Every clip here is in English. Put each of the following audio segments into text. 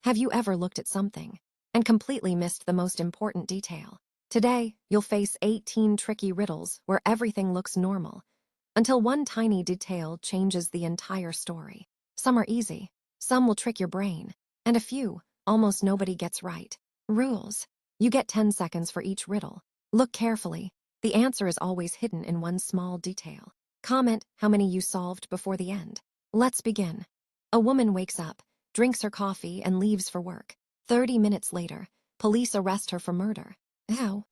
Have you ever looked at something and completely missed the most important detail? Today, you'll face 18 tricky riddles where everything looks normal, until one tiny detail changes the entire story. Some are easy, some will trick your brain, and a few, almost nobody gets right. Rules. You get 10 seconds for each riddle. Look carefully. The answer is always hidden in one small detail. Comment how many you solved before the end. Let's begin. A woman wakes up, drinks her coffee, and leaves for work. 30 minutes later, police arrest her for murder. How?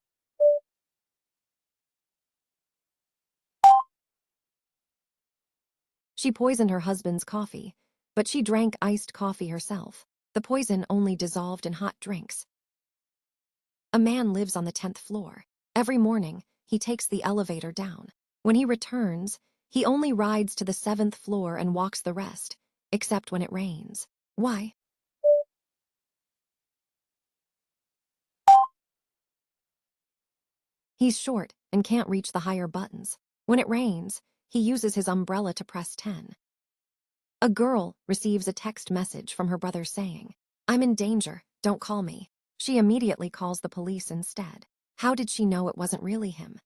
She poisoned her husband's coffee, but she drank iced coffee herself. The poison only dissolved in hot drinks. A man lives on the 10th floor. Every morning, he takes the elevator down. When he returns, he only rides to the 7th floor and walks the rest, except when it rains. Why? He's short and can't reach the higher buttons. When it rains, he uses his umbrella to press 10. A girl receives a text message from her brother saying, "I'm in danger, don't call me." She immediately calls the police instead. How did she know it wasn't really him?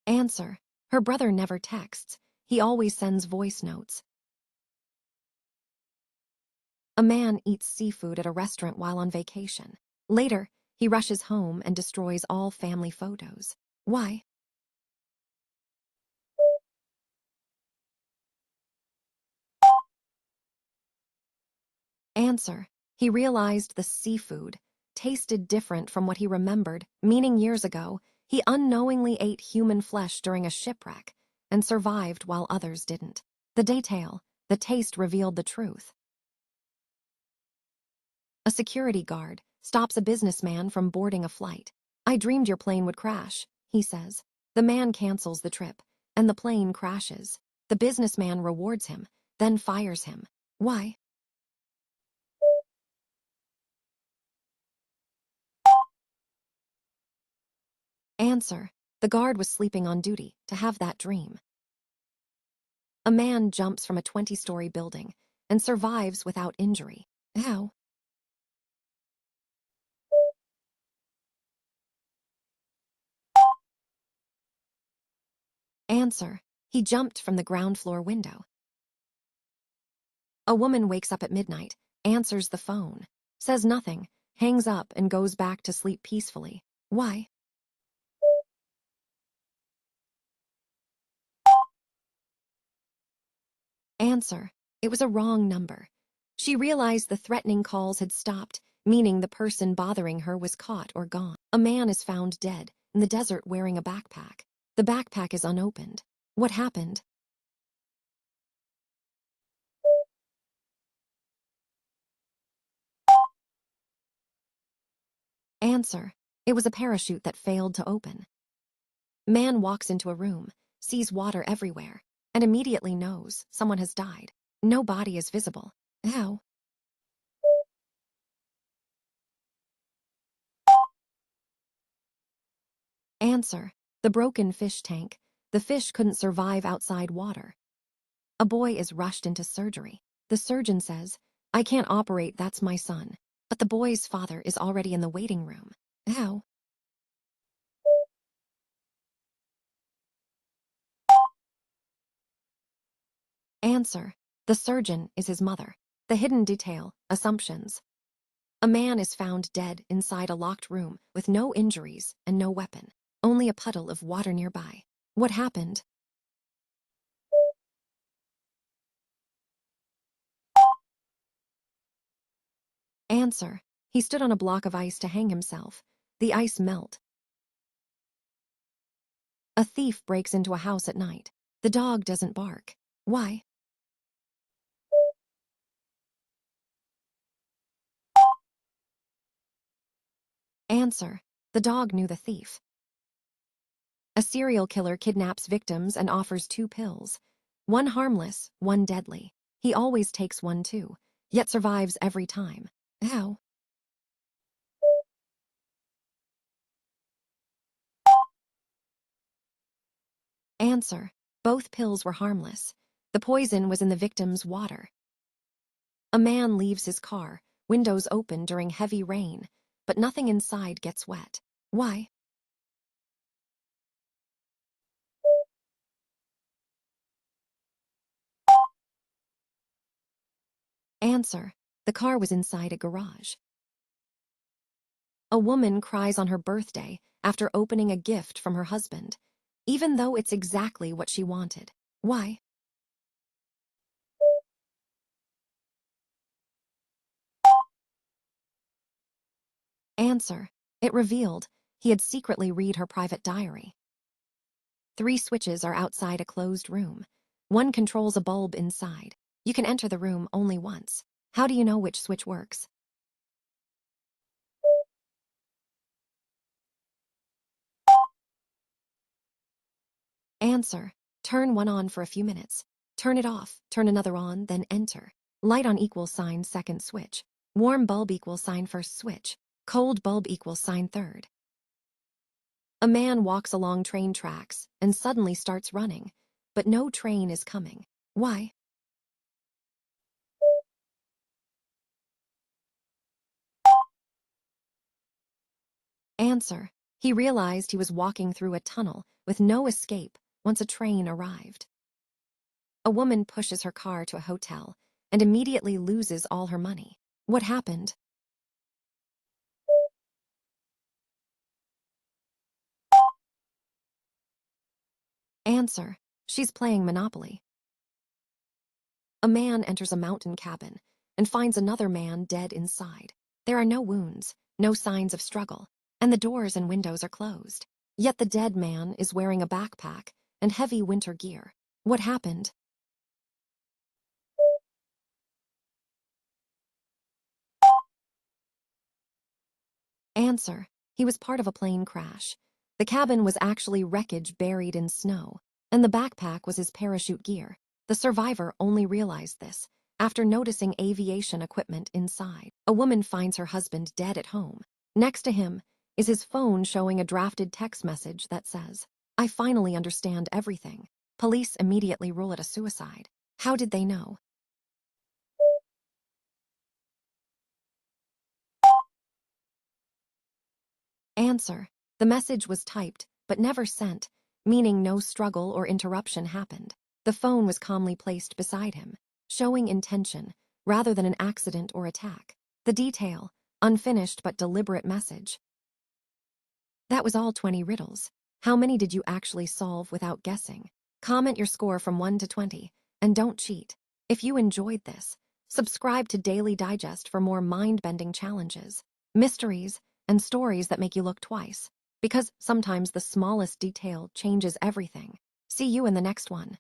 Answer. Her brother never texts. He always sends voice notes. A man eats seafood at a restaurant while on vacation. Later, he rushes home and destroys all family photos. Why? Answer. He realized the seafood tasted different from what he remembered, meaning years ago, he unknowingly ate human flesh during a shipwreck and survived while others didn't. The taste revealed the truth. A security guard stops a businessman from boarding a flight. "I dreamed your plane would crash," he says. The man cancels the trip, and the plane crashes. The businessman rewards him, then fires him. Why? Answer. The guard was sleeping on duty to have that dream. A man jumps from a 20-story building and survives without injury. How? Answer. He jumped from the ground floor window. A woman wakes up at midnight, answers the phone, says nothing, hangs up, and goes back to sleep peacefully. Why? Answer. It was a wrong number. She realized the threatening calls had stopped, meaning the person bothering her was caught or gone. A man is found dead in the desert wearing a backpack. The backpack is unopened. What happened? Answer. It was a parachute that failed to open. Man walks into a room, sees water everywhere, and immediately knows someone has died. No body is visible. How? Answer. The broken fish tank. The fish couldn't survive outside water. A boy is rushed into surgery. The surgeon says, "I can't operate, that's my son." But the boy's father is already in the waiting room. How? Answer. The surgeon is his mother. The hidden detail, assumptions. A man is found dead inside a locked room with no injuries and no weapon, only a puddle of water nearby. What happened? Answer. He stood on a block of ice to hang himself. The ice melt. A thief breaks into a house at night. The dog doesn't bark. Why? Answer. The dog knew the thief. A serial killer kidnaps victims and offers two pills. One harmless, one deadly. He always takes one too, yet survives every time. How? Answer. Both pills were harmless. The poison was in the victim's water. A man leaves his car, windows open during heavy rain, but nothing inside gets wet. Why? Answer: the car was inside a garage. A woman cries on her birthday after opening a gift from her husband, even though it's exactly what she wanted. Why? Answer: it revealed he had secretly read her private diary. 3 switches are outside a closed room. One controls a bulb inside. You can enter the room only once. How do you know which switch works? Answer: turn one on for a few minutes. Turn it off, turn another on, then enter. Light on equals sign second switch. Warm bulb equals sign first switch. Cold bulb equals sign third. A man walks along train tracks and suddenly starts running, but no train is coming. Why? Answer: he realized he was walking through a tunnel with no escape once a train arrived. A woman pushes her car to a hotel and immediately loses all her money. What happened? Answer: she's playing Monopoly. A man enters a mountain cabin and finds another man dead inside. There are no wounds, no signs of struggle, and the doors and windows are closed. Yet the dead man is wearing a backpack and heavy winter gear. What happened? Answer: he was part of a plane crash. The cabin was actually wreckage buried in snow, and the backpack was his parachute gear. The survivor only realized this after noticing aviation equipment inside. A woman finds her husband dead at home. Next to him is his phone showing a drafted text message that says, "I finally understand everything." Police immediately rule it a suicide. How did they know? Answer: the message was typed, but never sent, meaning no struggle or interruption happened. The phone was calmly placed beside him, showing intention rather than an accident or attack. The detail: unfinished but deliberate message. That was all 20 riddles. How many did you actually solve without guessing? Comment your score from 1 to 20, and don't cheat. If you enjoyed this, subscribe to Daily Digest for more mind-bending challenges, mysteries, and stories that make you look twice. Because sometimes the smallest detail changes everything. See you in the next one.